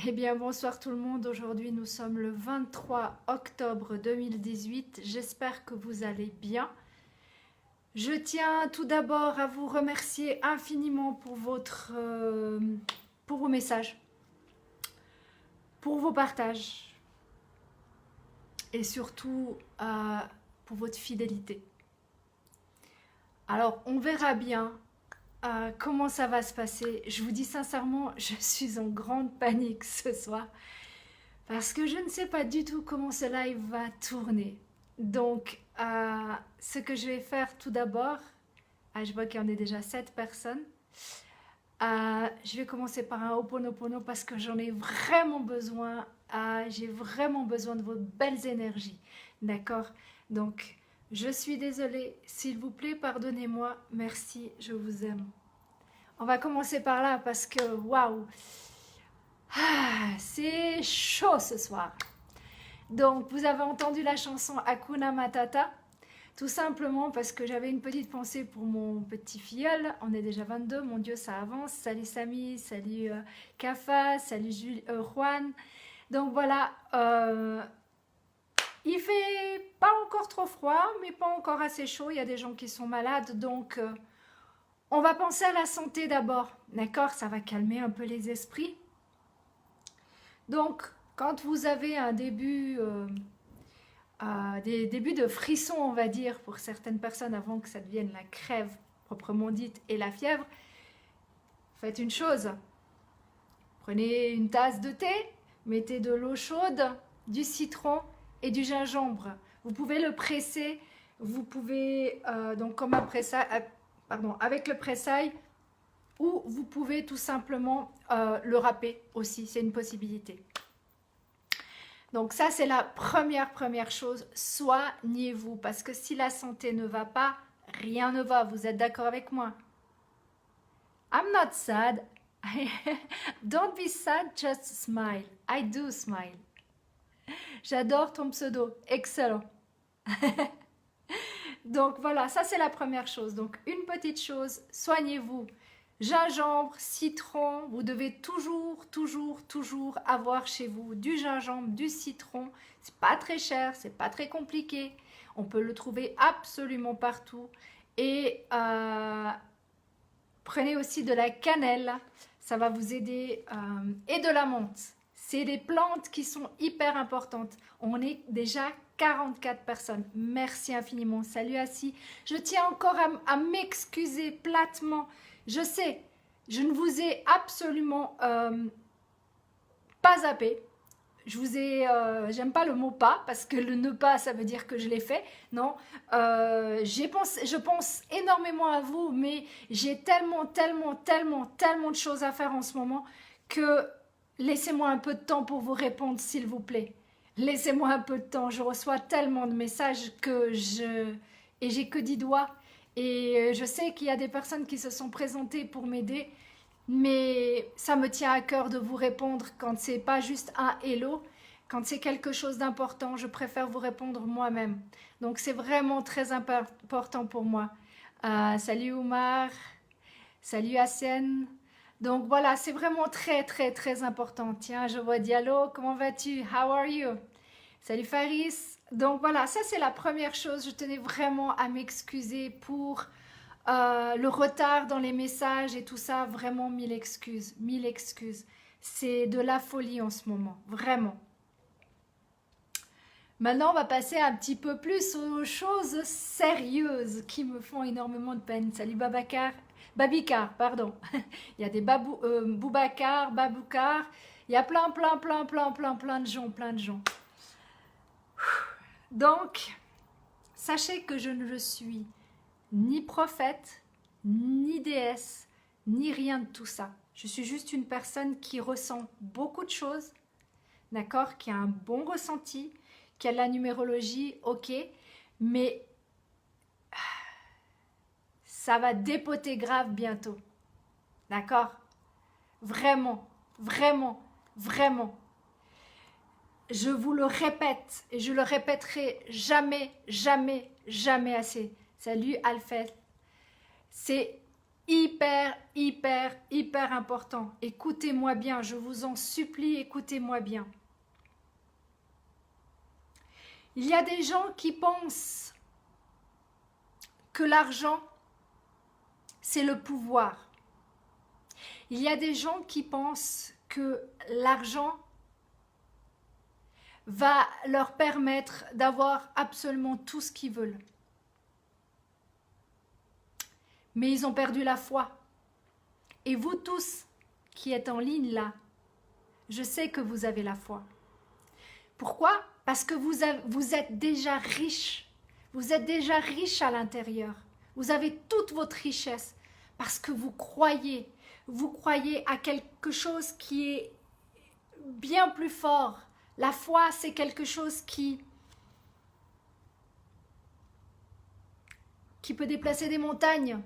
Eh bien, bonsoir tout le monde. Aujourd'hui, nous sommes le 23 octobre 2018. J'espère que vous allez bien. Je tiens tout d'abord à vous remercier infiniment pour pour vos messages, pour vos partages et surtout pour votre fidélité. Alors, on verra bien comment ça va se passer. Je vous dis sincèrement, je suis en grande panique ce soir. Parce que je ne sais pas du tout comment ce live va tourner. Donc, ce que je vais faire tout d'abord, je vois qu'il y en a déjà 7 personnes. Je vais commencer par un Ho'oponopono parce que j'en ai vraiment besoin. J'ai vraiment besoin de vos belles énergies. D'accord? Donc, je suis désolée. S'il vous plaît, pardonnez-moi. Merci, je vous aime. On va commencer par là parce que, waouh! C'est chaud ce soir. Donc, vous avez entendu la chanson Hakuna Matata, tout simplement parce que j'avais une petite pensée pour mon petit filleul. On est déjà 22, mon Dieu, ça avance. Salut Samy, salut Kafa, salut Juan. Donc voilà, il fait pas encore trop froid, mais pas encore assez chaud. Il y a des gens qui sont malades, donc on va penser à la santé d'abord. D'accord? Ça va calmer un peu les esprits. Donc, quand vous avez un début, des débuts de frissons, on va dire, pour certaines personnes, avant que ça devienne la crève proprement dite et la fièvre, faites une chose. Prenez une tasse de thé, mettez de l'eau chaude, du citron et du gingembre. Vous pouvez le presser, vous pouvez, donc comme avec le pressail, ou vous pouvez tout simplement le râper aussi, c'est une possibilité. Donc ça, c'est la première chose, soignez-vous, parce que si la santé ne va pas, rien ne va, vous êtes d'accord avec moi? I'm not sad. Don't be sad, just smile. I do smile. J'adore ton pseudo, excellent. Donc voilà, ça c'est la première chose. Donc une petite chose, soignez-vous. Gingembre, citron, vous devez toujours avoir chez vous du gingembre, du citron. C'est pas très cher, c'est pas très compliqué. On peut le trouver absolument partout. Et prenez aussi de la cannelle, ça va vous aider. Et de la menthe. C'est des plantes qui sont hyper importantes. On est déjà 44 personnes. Merci infiniment. Salut Assis. Je tiens encore à m'excuser platement. Je sais, je ne vous ai absolument pas zappé. J'aime pas le mot pas, parce que le ne pas, ça veut dire que je l'ai fait. Non, je pense énormément à vous, mais j'ai tellement de choses à faire en ce moment que laissez-moi un peu de temps pour vous répondre, s'il vous plaît. Laissez-moi un peu de temps. Je reçois tellement de messages et j'ai que 10 doigts. Et je sais qu'il y a des personnes qui se sont présentées pour m'aider, mais ça me tient à cœur de vous répondre quand c'est pas juste un hello, quand c'est quelque chose d'important, je préfère vous répondre moi-même. Donc c'est vraiment très important pour moi. Salut Oumar, salut Hassen. Donc voilà, c'est vraiment très important. Tiens, je vois Diallo, comment vas-tu? How are you? Salut Faris. Donc voilà, ça c'est la première chose. Je tenais vraiment à m'excuser pour le retard dans les messages et tout ça. Vraiment mille excuses. C'est de la folie en ce moment, vraiment. Maintenant, on va passer un petit peu plus aux choses sérieuses qui me font énormément de peine. Salut Babicar, pardon. Il y a des Boubacar, Baboucar. Il y a plein de gens. Donc, sachez que je ne suis ni prophète, ni déesse, ni rien de tout ça. Je suis juste une personne qui ressent beaucoup de choses, d'accord, qui a un bon ressenti, qui a de la numérologie, ok, mais ça va dépoter grave bientôt, d'accord? Vraiment. Je vous le répète et je le répéterai jamais assez. Salut Alfred. C'est hyper, hyper, hyper important. Écoutez-moi bien, je vous en supplie, écoutez-moi bien. Il y a des gens qui pensent que l'argent, c'est le pouvoir. Il y a des gens qui pensent que l'argent va leur permettre d'avoir absolument tout ce qu'ils veulent. Mais ils ont perdu la foi. Et vous tous qui êtes en ligne là, je sais que vous avez la foi. Pourquoi? Parce que vous êtes déjà riche. Vous êtes déjà riche à l'intérieur. Vous avez toute votre richesse parce que vous croyez à quelque chose qui est bien plus fort. La foi, c'est quelque chose qui peut déplacer des montagnes.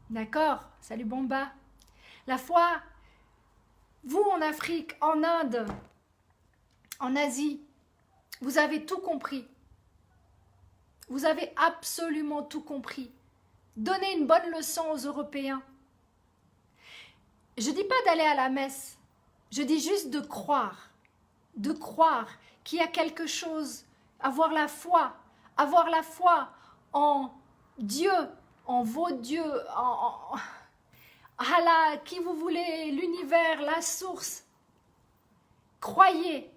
D'accord? Salut Bomba. La foi, vous en Afrique, en Inde, en Asie, vous avez tout compris. Vous avez absolument tout compris. Donnez une bonne leçon aux Européens. Je ne dis pas d'aller à la messe. Je dis juste de croire qu'il y a quelque chose, avoir la foi en Dieu, en vos dieux, en Allah, qui vous voulez, l'univers, la source. Croyez.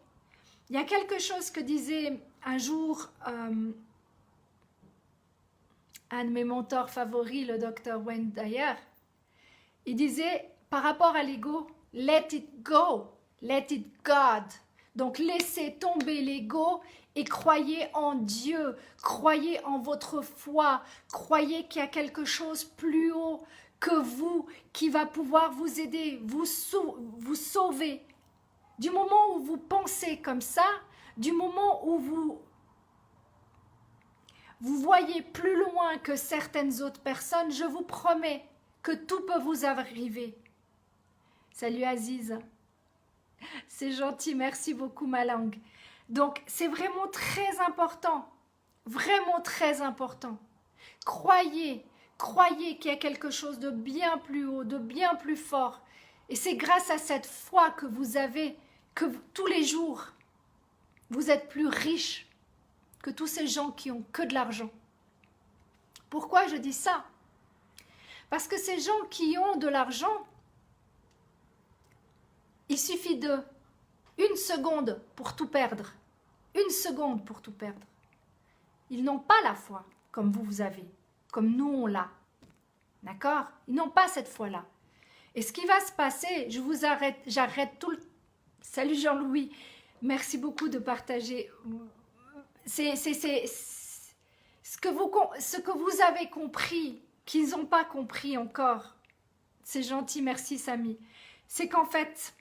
Il y a quelque chose que disait un jour un de mes mentors favoris, le docteur Wayne Dyer. Il disait, par rapport à l'ego, let it go, let it God. Donc laissez tomber l'ego et croyez en Dieu, croyez en votre foi, croyez qu'il y a quelque chose plus haut que vous qui va pouvoir vous aider, vous sauver. Du moment où vous pensez comme ça, du moment où vous voyez plus loin que certaines autres personnes, je vous promets que tout peut vous arriver. Salut Aziz. C'est gentil, merci beaucoup ma langue. Donc c'est vraiment très important, vraiment très important. Croyez qu'il y a quelque chose de bien plus haut, de bien plus fort. Et c'est grâce à cette foi que vous avez, que tous les jours, vous êtes plus riche que tous ces gens qui ont que de l'argent. Pourquoi je dis ça? Parce que ces gens qui ont de l'argent, il suffit de 1 seconde pour tout perdre. 1 seconde pour tout perdre. Ils n'ont pas la foi comme vous avez, comme nous on l'a. D'accord? Ils n'ont pas cette foi-là. Et ce qui va se passer, j'arrête tout le... Salut Jean-Louis, merci beaucoup de partager. C'est ce que vous avez compris, qu'ils n'ont pas compris encore. C'est gentil, merci Samy. C'est qu'en fait,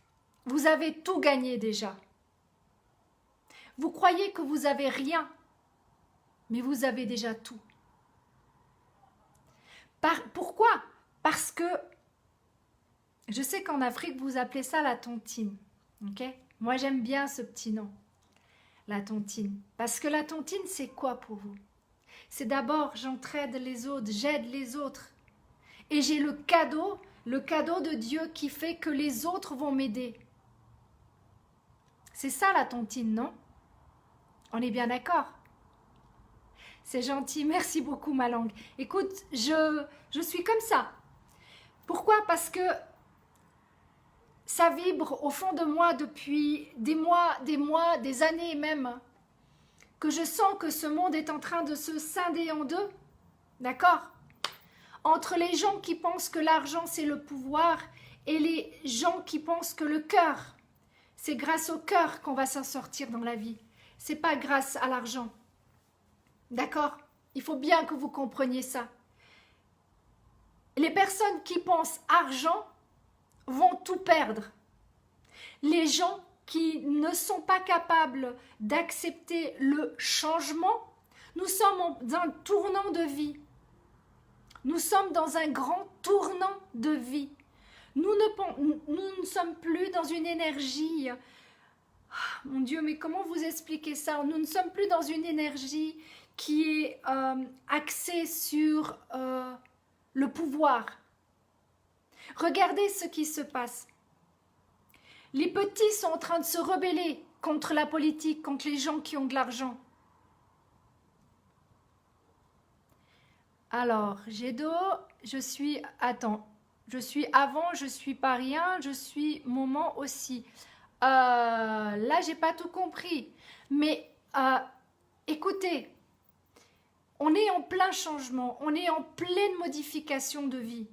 vous avez tout gagné déjà. Vous croyez que vous n'avez rien, mais vous avez déjà tout. Pourquoi? Parce que, je sais qu'en Afrique, vous appelez ça la tontine. Okay? Moi, j'aime bien ce petit nom, la tontine. Parce que la tontine, c'est quoi pour vous? C'est d'abord, j'entraide les autres, j'aide les autres. Et j'ai le cadeau de Dieu qui fait que les autres vont m'aider. C'est ça la tontine, non? On est bien d'accord? C'est gentil, merci beaucoup ma langue. Écoute, je suis comme ça. Pourquoi? Parce que ça vibre au fond de moi depuis des mois, des années même, que je sens que ce monde est en train de se scinder en deux. D'accord? Entre les gens qui pensent que l'argent c'est le pouvoir et les gens qui pensent que le cœur, c'est grâce au cœur qu'on va s'en sortir dans la vie. C'est pas grâce à l'argent. D'accord? Il faut bien que vous compreniez ça. Les personnes qui pensent argent vont tout perdre. Les gens qui ne sont pas capables d'accepter le changement, nous sommes dans un tournant de vie. Nous sommes dans un grand tournant de vie. Nous ne sommes plus dans une énergie. Oh, mon Dieu, mais comment vous expliquer ça? Nous ne sommes plus dans une énergie qui est axée sur le pouvoir. Regardez ce qui se passe. Les petits sont en train de se rebeller contre la politique, contre les gens qui ont de l'argent. Alors, Gédo, je suis... Attends, je suis avant, je suis pas rien, je suis moment aussi. Là, j'ai pas tout compris. Mais écoutez, on est en plein changement, on est en pleine modification de vie.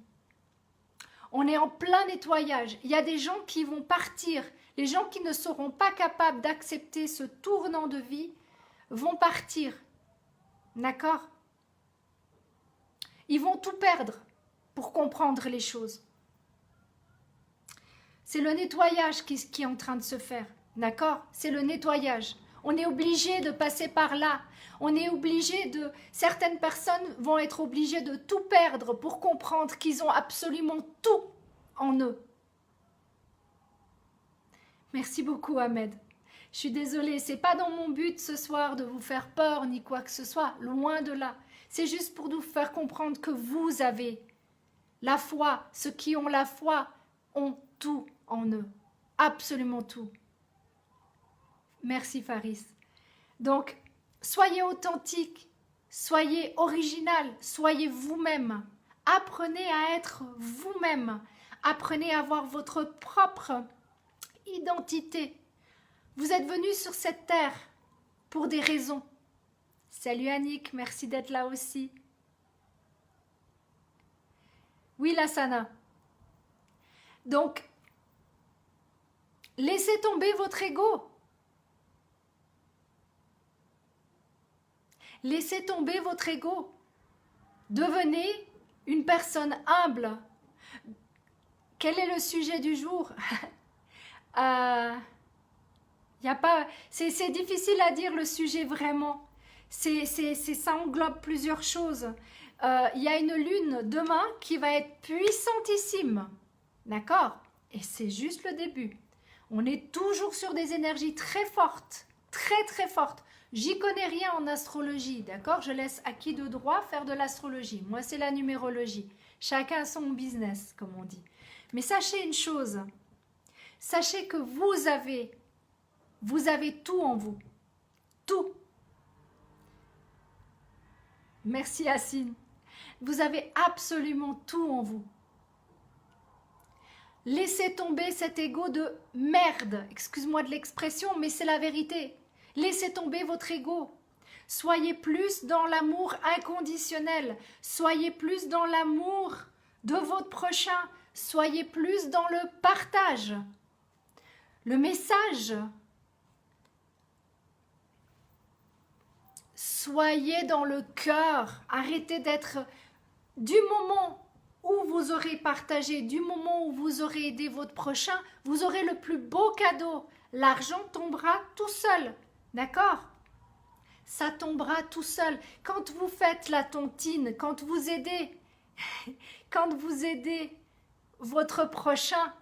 On est en plein nettoyage. Il y a des gens qui vont partir. Les gens qui ne seront pas capables d'accepter ce tournant de vie vont partir. D'accord? Ils vont tout perdre pour comprendre les choses. C'est le nettoyage qui est en train de se faire. D'accord? C'est le nettoyage. On est obligé de passer par là. On est obligé de... Certaines personnes vont être obligées de tout perdre pour comprendre qu'ils ont absolument tout en eux. Merci beaucoup, Ahmed. Je suis désolée, c'est pas dans mon but ce soir de vous faire peur ni quoi que ce soit, loin de là. C'est juste pour vous faire comprendre que vous avez la foi. Ceux qui ont la foi ont tout en eux, absolument tout. Merci, Faris. Donc, soyez authentique, soyez original, soyez vous-même. Apprenez à être vous-même. Apprenez à avoir votre propre identité. Vous êtes venu sur cette terre pour des raisons. Salut Annick, merci d'être là aussi. Oui, Lassana. Donc, laissez tomber votre ego. Laissez tomber votre ego. Devenez une personne humble. Quel est le sujet du jour? Y a pas, c'est difficile à dire le sujet vraiment. Ça englobe plusieurs choses. Il y a une lune demain qui va être puissantissime. D'accord? Et c'est juste le début. On est toujours sur des énergies très fortes. Très très fortes. J'y connais rien en astrologie. D'accord? Je laisse à qui de droit faire de l'astrologie. Moi, c'est la numérologie. Chacun a son business, comme on dit. Mais sachez une chose. Sachez que vous avez tout en vous. Tout. Merci Yacine. Vous avez absolument tout en vous. Laissez tomber cet ego de merde. Excuse-moi de l'expression, mais c'est la vérité. Laissez tomber votre ego. Soyez plus dans l'amour inconditionnel. Soyez plus dans l'amour de votre prochain. Soyez plus dans le partage. Le message. Soyez dans le cœur. Arrêtez d'être... Du moment où vous aurez partagé, du moment où vous aurez aidé votre prochain, vous aurez le plus beau cadeau. L'argent tombera tout seul. D'accord? Ça tombera tout seul. Quand vous faites la tontine, quand vous aidez votre prochain,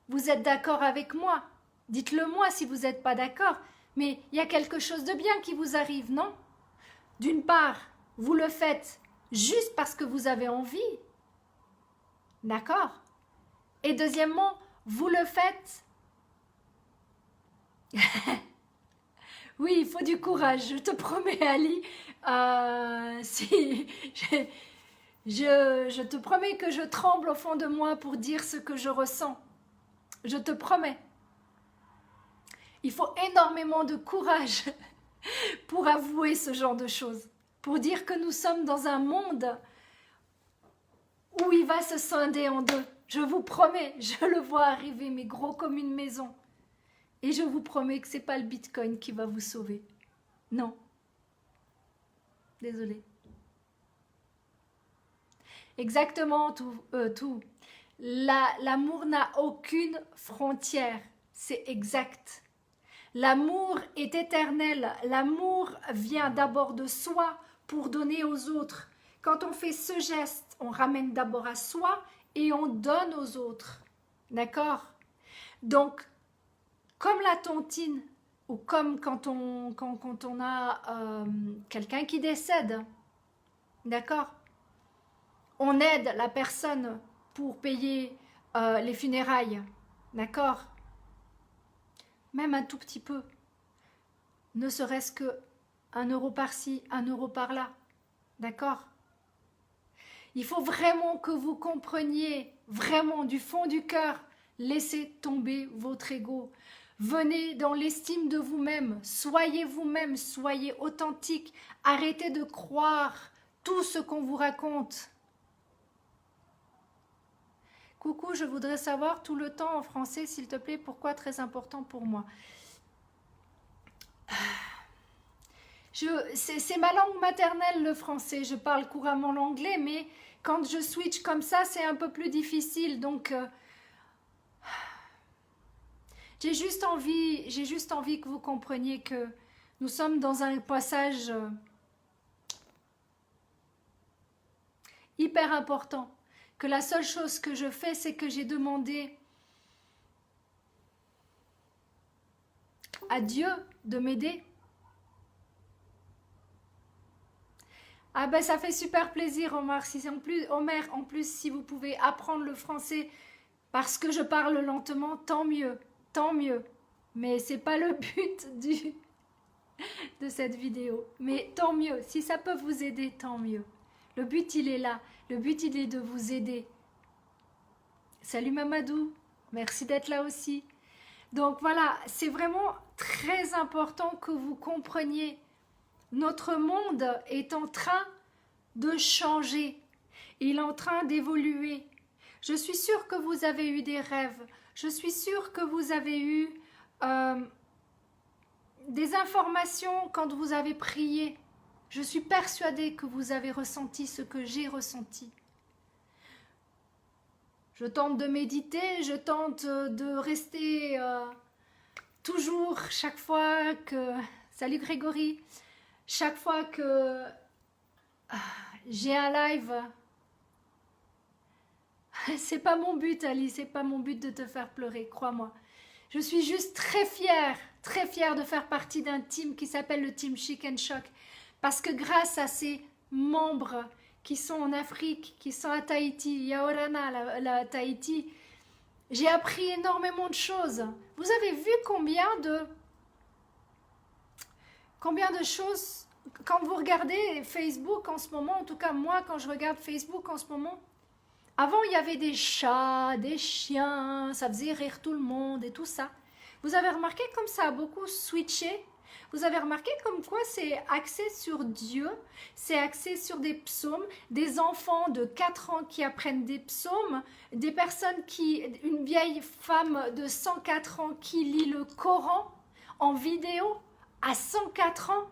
vous êtes d'accord avec moi? Dites-le moi si vous n'êtes pas d'accord. Mais il y a quelque chose de bien qui vous arrive, non? D'une part, vous le faites juste parce que vous avez envie. D'accord? Et deuxièmement, vous le faites... Oui, il faut du courage, je te promets, Ali. Je te promets que je tremble au fond de moi pour dire ce que je ressens. Je te promets. Il faut énormément de courage pour avouer ce genre de choses. Pour dire que nous sommes dans un monde où il va se scinder en deux. Je vous promets, je le vois arriver, mais gros comme une maison. Et je vous promets que ce n'est pas le Bitcoin qui va vous sauver. Non. Désolée. Exactement, tout. L'amour n'a aucune frontière. C'est exact. L'amour est éternel. L'amour vient d'abord de soi pour donner aux autres. Quand on fait ce geste, on ramène d'abord à soi et on donne aux autres. D'accord? Donc, comme la tontine, ou comme quand on a quelqu'un qui décède, d'accord? on aide la personne pour payer les funérailles, d'accord? Même un tout petit peu, ne serait-ce que 1 € par-ci, 1 € par-là, d'accord? Il faut vraiment que vous compreniez, vraiment du fond du cœur, laissez tomber votre ego. Venez dans l'estime de vous-même, soyez authentique, arrêtez de croire tout ce qu'on vous raconte. Coucou, je voudrais savoir tout le temps en français, s'il te plaît, pourquoi très important pour moi. C'est ma langue maternelle, le français. Je parle couramment l'anglais, mais quand je switch comme ça, c'est un peu plus difficile. Donc, j'ai juste envie que vous compreniez que nous sommes dans un passage hyper important. Que la seule chose que je fais, c'est que j'ai demandé à Dieu de m'aider. Ah ben ça fait super plaisir, Omar. Omer, en plus, si vous pouvez apprendre le français parce que je parle lentement, tant mieux, tant mieux. Mais c'est pas le but de cette vidéo. Mais tant mieux, si ça peut vous aider, tant mieux. Le but, il est là. Le but, il est de vous aider. Salut Mamadou, merci d'être là aussi. Donc voilà, c'est vraiment très important que vous compreniez. Notre monde est en train de changer. Il est en train d'évoluer. Je suis sûre que vous avez eu des rêves. Je suis sûre que vous avez eu des informations quand vous avez prié. Je suis persuadée que vous avez ressenti ce que j'ai ressenti. Je tente de méditer, je tente de rester toujours, chaque fois que... Salut Grégory. Chaque fois que j'ai un live, c'est pas mon but, Ali, c'est pas mon but de te faire pleurer, crois-moi. Je suis juste très fière de faire partie d'un team qui s'appelle le Team Chic and Shock. Parce que grâce à ces membres qui sont en Afrique, qui sont à Tahiti, Yaorana, la Tahiti, j'ai appris énormément de choses. Vous avez vu combien de choses, quand vous regardez Facebook en ce moment, en tout cas moi quand je regarde Facebook en ce moment, avant il y avait des chats, des chiens, ça faisait rire tout le monde et tout ça. Vous avez remarqué comme ça a beaucoup switché? Vous avez remarqué comme quoi c'est axé sur Dieu, c'est axé sur des psaumes, des enfants de 4 ans qui apprennent des psaumes, des personnes une vieille femme de 104 ans qui lit le Coran en vidéo à 104 ans,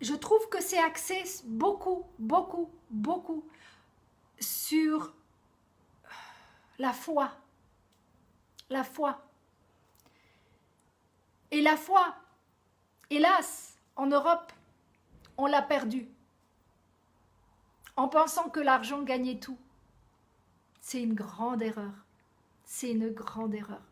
je trouve que c'est axé beaucoup sur la foi. La foi. Et la foi, hélas, en Europe, on l'a perdue. En pensant que l'argent gagnait tout. C'est une grande erreur. C'est une grande erreur.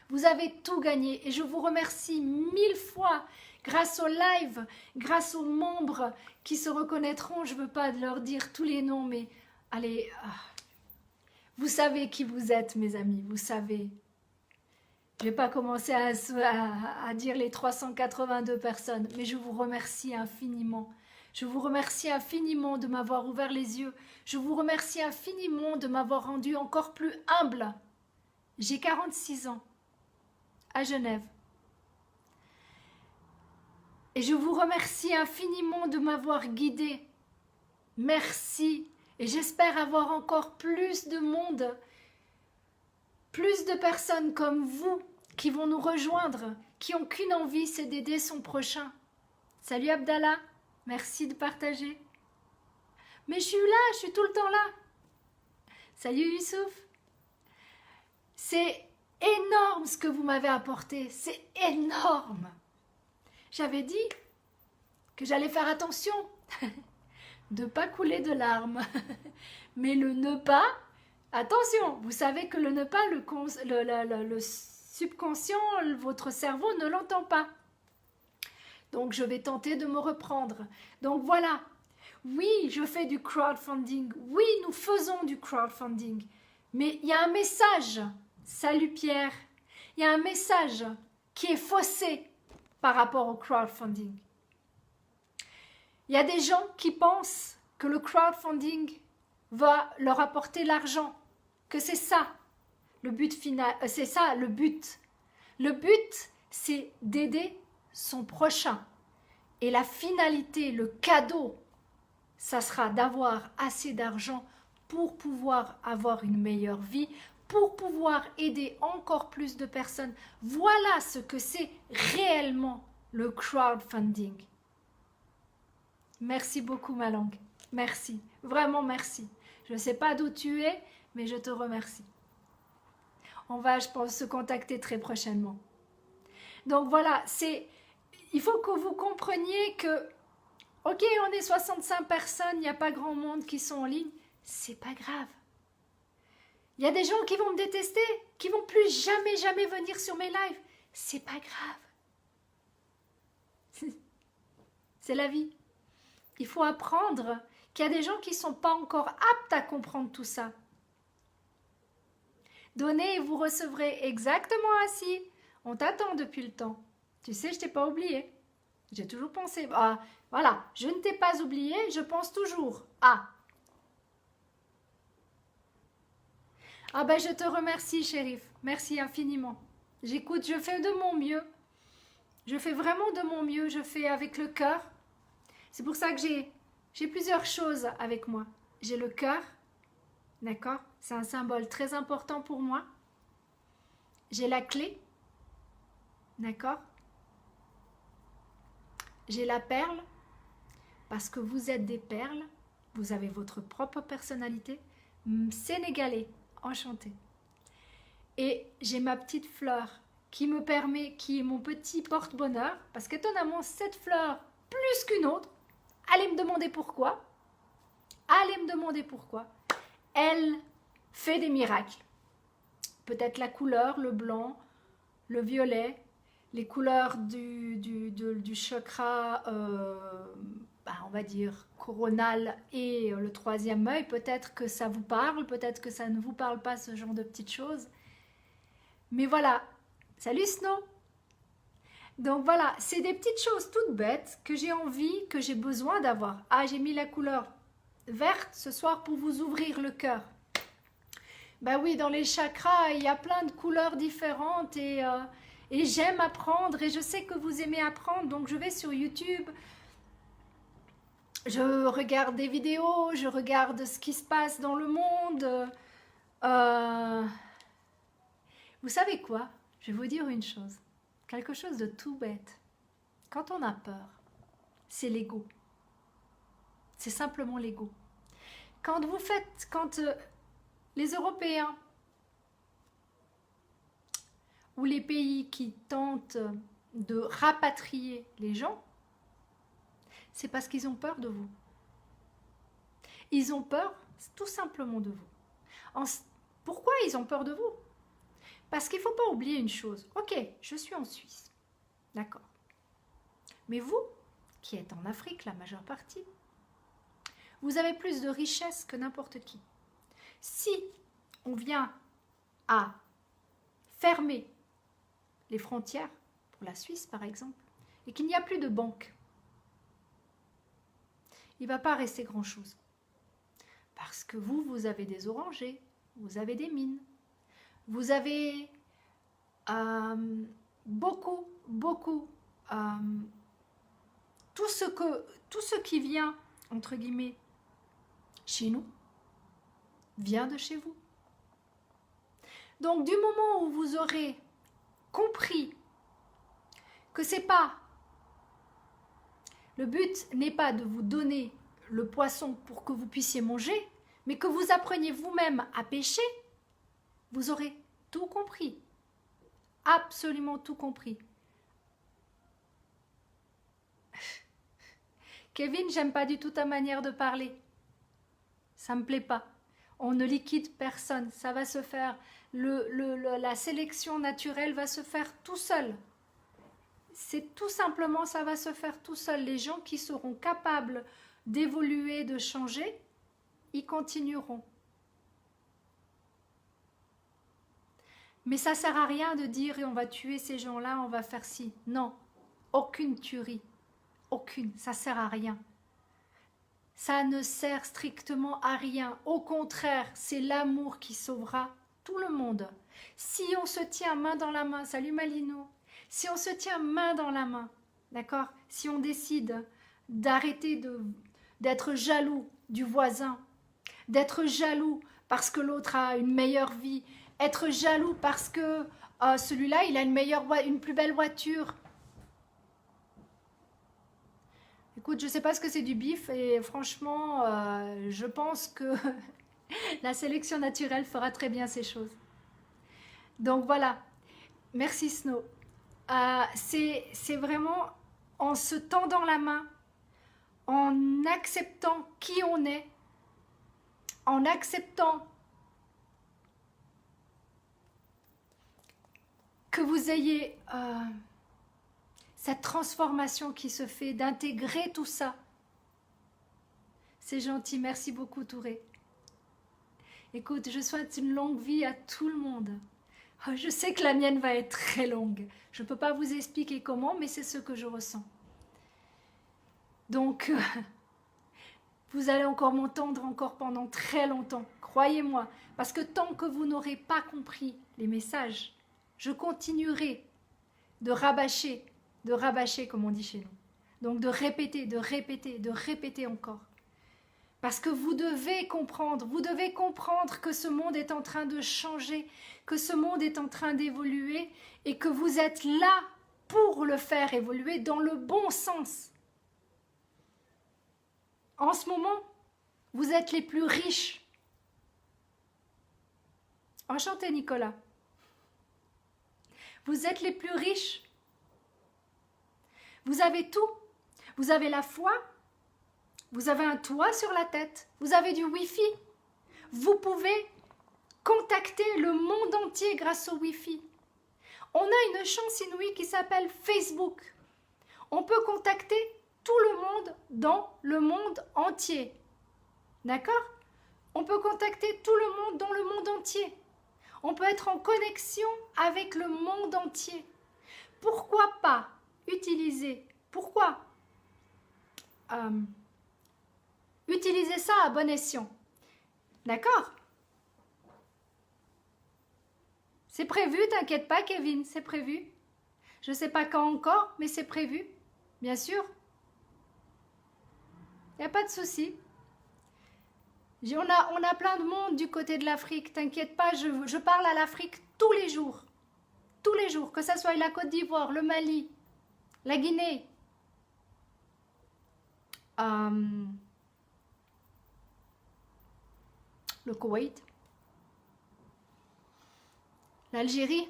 Vous avez tout gagné et je vous remercie 1000 fois grâce au live, grâce aux membres qui se reconnaîtront. Je ne veux pas leur dire tous les noms, mais allez, vous savez qui vous êtes, mes amis, vous savez. Je ne vais pas commencer à dire les 382 personnes, mais je vous remercie infiniment. Je vous remercie infiniment de m'avoir ouvert les yeux. Je vous remercie infiniment de m'avoir rendu encore plus humble. J'ai 46 ans, à Genève. Et je vous remercie infiniment de m'avoir guidée. Merci. Et j'espère avoir encore plus de monde, plus de personnes comme vous qui vont nous rejoindre, qui n'ont qu'une envie, c'est d'aider son prochain. Salut Abdallah, merci de partager. Mais je suis là, je suis tout le temps là. Salut Youssouf. C'est énorme ce que vous m'avez apporté, c'est énorme. J'avais dit que j'allais faire attention de ne pas couler de larmes. Mais le ne pas, attention, vous savez que le ne pas, le subconscient, votre cerveau ne l'entend pas. Donc je vais tenter de me reprendre. Donc voilà, Oui, je fais du crowdfunding. Oui, nous faisons du crowdfunding. Mais il y a un message. Salut Pierre. Il y a un message qui est faussé par rapport au crowdfunding. Il y a des gens qui pensent que le crowdfunding va leur apporter l'argent, que c'est ça le but final, c'est ça le but. Le but, c'est d'aider son prochain. Et la finalité, le cadeau, ça sera d'avoir assez d'argent pour pouvoir avoir une meilleure vie, pour pouvoir aider encore plus de personnes. Voilà ce que c'est réellement le crowdfunding. Merci beaucoup ma langue. Merci. Vraiment merci. Je ne sais pas d'où tu es, mais je te remercie. On va, je pense, se contacter très prochainement. Donc voilà, il faut que vous compreniez que, ok, on est 65 personnes, il n'y a pas grand monde qui sont en ligne, c'est pas grave. Il y a des gens qui vont me détester, qui vont plus jamais venir sur mes lives, c'est pas grave. C'est la vie. Il faut apprendre qu'il y a des gens qui ne sont pas encore aptes à comprendre tout ça. Donnez et vous recevrez exactement ainsi. On t'attend depuis le temps. Tu sais, je t'ai pas oublié. J'ai toujours pensé. Ah, voilà, je ne t'ai pas oublié, je pense toujours. Ah ben je te remercie, Chérif. Merci infiniment. J'écoute, je fais de mon mieux. Je fais vraiment de mon mieux, je fais avec le cœur. C'est pour ça que j'ai plusieurs choses avec moi. J'ai le cœur, d'accord? C'est un symbole très important pour moi. J'ai la clé, d'accord? J'ai la perle, parce que vous êtes des perles, vous avez votre propre personnalité. Sénégalais, enchanté. Et j'ai ma petite fleur qui me permet, qui est mon petit porte-bonheur, parce qu'étonnamment, cette fleur, plus qu'une autre, allez me demander pourquoi. Allez me demander pourquoi. Elle fait des miracles. Peut-être la couleur, le blanc, le violet, les couleurs du chakra, on va dire, coronal et le troisième œil. Peut-être que ça vous parle, peut-être que ça ne vous parle pas, ce genre de petites choses. Mais voilà. Salut Snow! Donc voilà, c'est des petites choses toutes bêtes que j'ai envie, que j'ai besoin d'avoir. Ah, j'ai mis la couleur verte ce soir pour vous ouvrir le cœur. Ben oui, dans les chakras, il y a plein de couleurs différentes et j'aime apprendre et je sais que vous aimez apprendre. Donc je vais sur YouTube, je regarde des vidéos, je regarde ce qui se passe dans le monde. Vous savez quoi? Je vais vous dire une chose. Quelque chose de tout bête. Quand on a peur, c'est l'ego. C'est simplement l'ego. Quand les Européens ou les pays qui tentent de rapatrier les gens, c'est parce qu'ils ont peur de vous. Ils ont peur tout simplement de vous. Pourquoi ils ont peur de vous? Parce qu'il ne faut pas oublier une chose. Ok, je suis en Suisse, d'accord. Mais vous, qui êtes en Afrique la majeure partie, vous avez plus de richesse que n'importe qui. Si on vient à fermer les frontières, pour la Suisse par exemple, et qu'il n'y a plus de banque, il ne va pas rester grand-chose. Parce que vous avez des orangers, vous avez des mines, vous avez beaucoup, tout ce qui vient, entre guillemets, chez nous, vient de chez vous. Donc, du moment où vous aurez compris que le but n'est pas de vous donner le poisson pour que vous puissiez manger, mais que vous appreniez vous-même à pêcher, vous aurez tout compris. Absolument tout compris. Kevin, j'aime pas du tout ta manière de parler. Ça me plaît pas. On ne liquide personne. Ça va se faire. La sélection naturelle va se faire tout seul. C'est tout simplement, ça va se faire tout seul. Les gens qui seront capables d'évoluer, de changer, ils continueront. Mais ça ne sert à rien de dire on va tuer ces gens-là, on va faire ci. Non, aucune tuerie, aucune, ça ne sert à rien. Ça ne sert strictement à rien. Au contraire, c'est l'amour qui sauvera tout le monde. Si on se tient main dans la main, salut Malino, si on se tient main dans la main, d'accord, si on décide d'arrêter d'être jaloux du voisin, d'être jaloux parce que l'autre a une meilleure vie, être jaloux parce que celui-là, il a une plus belle voiture. Écoute, je ne sais pas ce que c'est du bif et franchement, je pense que la sélection naturelle fera très bien ces choses. Donc voilà, merci Snow. C'est vraiment en se tendant la main, en acceptant qui on est, en acceptant que vous ayez cette transformation qui se fait, d'intégrer tout ça. C'est gentil, merci beaucoup Touré. Écoute, je souhaite une longue vie à tout le monde. Je sais que la mienne va être très longue. Je ne peux pas vous expliquer comment, mais c'est ce que je ressens. Donc, vous allez encore m'entendre encore pendant très longtemps, croyez-moi. Parce que tant que vous n'aurez pas compris les messages, je continuerai de rabâcher comme on dit chez nous. Donc de répéter, de répéter, de répéter encore. Parce que vous devez comprendre que ce monde est en train de changer, que ce monde est en train d'évoluer et que vous êtes là pour le faire évoluer dans le bon sens. En ce moment, vous êtes les plus riches. Enchanté Nicolas. Vous êtes les plus riches. Vous avez tout. Vous avez la foi. Vous avez un toit sur la tête. Vous avez du Wi-Fi. Vous pouvez contacter le monde entier grâce au Wi-Fi. On a une chance inouïe qui s'appelle Facebook. On peut contacter tout le monde dans le monde entier. D'accord? On peut contacter tout le monde dans le monde entier. On peut être en connexion avec le monde entier. Pourquoi pas utiliser, utiliser ça à bon escient. D'accord? C'est prévu, t'inquiète pas Kevin, c'est prévu. Je ne sais pas quand encore, mais c'est prévu, bien sûr. Il n'y a pas de souci. On a plein de monde du côté de l'Afrique, t'inquiète pas, je parle à l'Afrique tous les jours. Tous les jours, que ce soit la Côte d'Ivoire, le Mali, la Guinée, le Koweït, l'Algérie.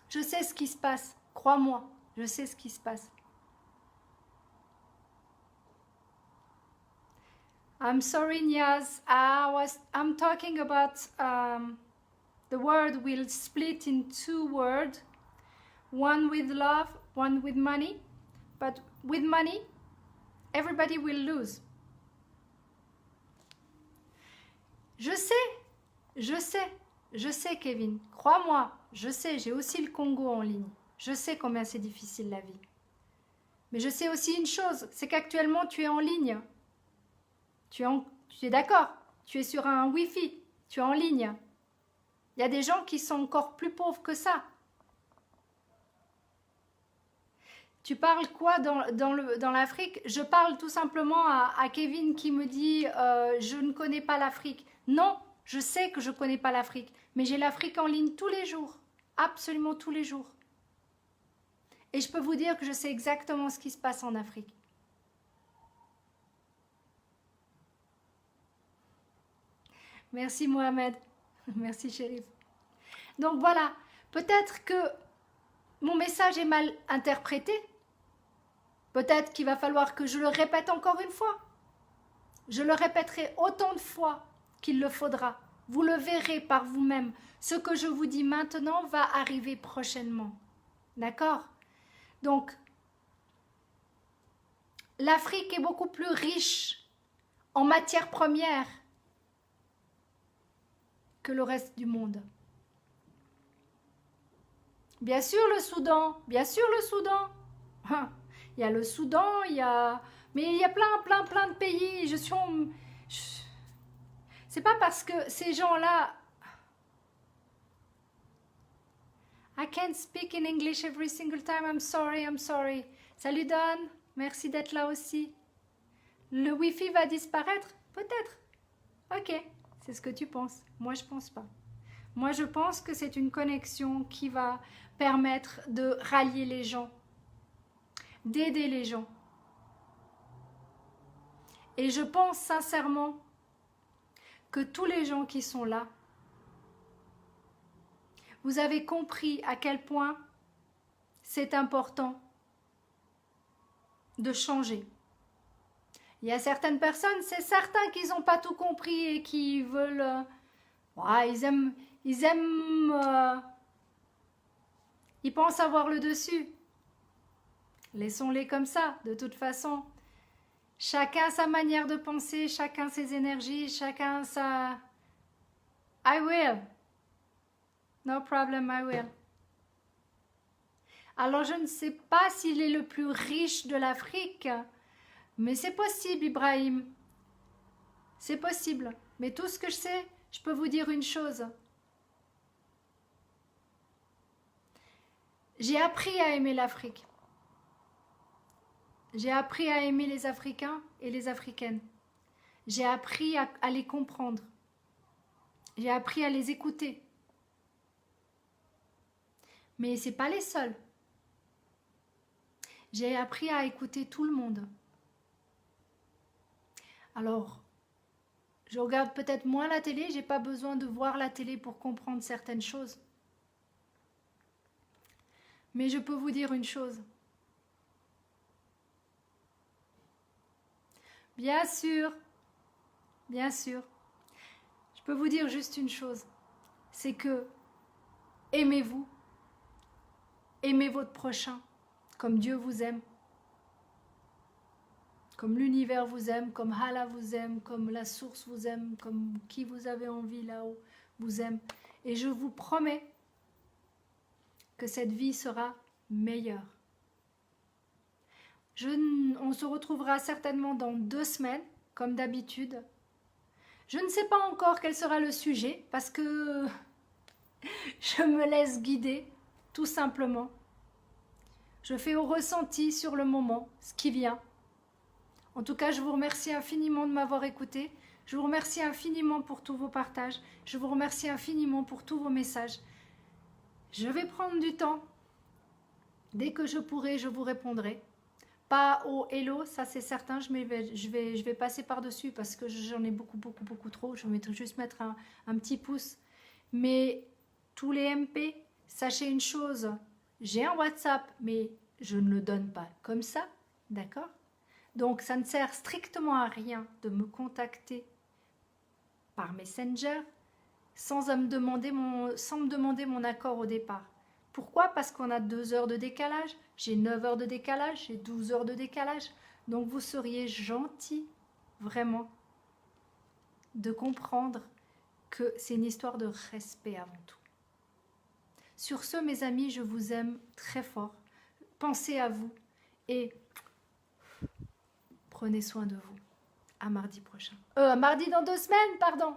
Je sais ce qui se passe, crois-moi, je sais ce qui se passe. I'm sorry, Niaz. I'm talking about the world will split in two words, one with love, one with money. But with money, everybody will lose. Je sais, Kevin. Crois-moi, je sais. J'ai aussi le Congo en ligne. Je sais combien c'est difficile la vie. Mais je sais aussi une chose, c'est qu'actuellement tu es en ligne. Tu es d'accord, tu es sur un Wi-Fi, tu es en ligne. Il y a des gens qui sont encore plus pauvres que ça. Tu parles quoi dans l'Afrique? Je parle tout simplement à Kevin qui me dit je ne connais pas l'Afrique. Non, je sais que je ne connais pas l'Afrique, mais j'ai l'Afrique en ligne tous les jours, absolument tous les jours. Et je peux vous dire que je sais exactement ce qui se passe en Afrique. Merci Mohamed, merci Chérif. Donc voilà, peut-être que mon message est mal interprété. Peut-être qu'il va falloir que je le répète encore une fois. Je le répéterai autant de fois qu'il le faudra. Vous le verrez par vous-même. Ce que je vous dis maintenant va arriver prochainement. D'accord? Donc, l'Afrique est beaucoup plus riche en matières premières que le reste du monde. Bien sûr le Soudan, bien sûr le Soudan. Il y a le Soudan, mais il y a plein de pays. C'est pas parce que ces gens-là... I can't speak in English every single time, I'm sorry. Salut Don, merci d'être là aussi. Le Wi-Fi va disparaître? Peut-être. Ok, c'est ce que tu penses. Moi, je pense pas. Moi, je pense que c'est une connexion qui va permettre de rallier les gens, d'aider les gens. Et je pense sincèrement que tous les gens qui sont là, vous avez compris à quel point c'est important de changer. Il y a certaines personnes, c'est certain qu'ils n'ont pas tout compris et qui veulent... ils pensent avoir le dessus. Laissons-les comme ça, de toute façon. Chacun sa manière de penser, chacun ses énergies, chacun sa... I will. No problem, I will. Alors, je ne sais pas s'il est le plus riche de l'Afrique, mais c'est possible, Ibrahim. C'est possible. Mais tout ce que je sais, je peux vous dire une chose. J'ai appris à aimer l'Afrique. J'ai appris à aimer les Africains et les Africaines. J'ai appris à les comprendre. J'ai appris à les écouter. Mais ce n'est pas les seuls. J'ai appris à écouter tout le monde. Alors, je regarde peut-être moins la télé, je n'ai pas besoin de voir la télé pour comprendre certaines choses. Mais je peux vous dire une chose. Bien sûr, je peux vous dire juste une chose. C'est que aimez-vous. Aimez votre prochain comme Dieu vous aime, comme l'univers vous aime, comme Allah vous aime, comme la source vous aime, comme qui vous avez envie là-haut vous aime. Et je vous promets que cette vie sera meilleure. On se retrouvera certainement dans 2 semaines, comme d'habitude. Je ne sais pas encore quel sera le sujet, parce que je me laisse guider. Tout simplement. Je fais au ressenti sur le moment, ce qui vient. En tout cas, je vous remercie infiniment de m'avoir écouté. Je vous remercie infiniment pour tous vos partages. Je vous remercie infiniment pour tous vos messages. Je vais prendre du temps. Dès que je pourrai, je vous répondrai. Pas au hello, ça c'est certain. Je vais passer par-dessus parce que j'en ai beaucoup trop. Je vais juste mettre un petit pouce. Mais tous les MP... Sachez une chose, j'ai un WhatsApp, mais je ne le donne pas comme ça, d'accord? Donc, ça ne sert strictement à rien de me contacter par Messenger sans me demander mon accord au départ. Pourquoi? Parce qu'on a 2 heures de décalage, j'ai 9 heures de décalage, j'ai 12 heures de décalage. Donc, vous seriez gentil, vraiment, de comprendre que c'est une histoire de respect avant tout. Sur ce, mes amis, je vous aime très fort. Pensez à vous et prenez soin de vous. À mardi prochain. Mardi dans 2 semaines, pardon.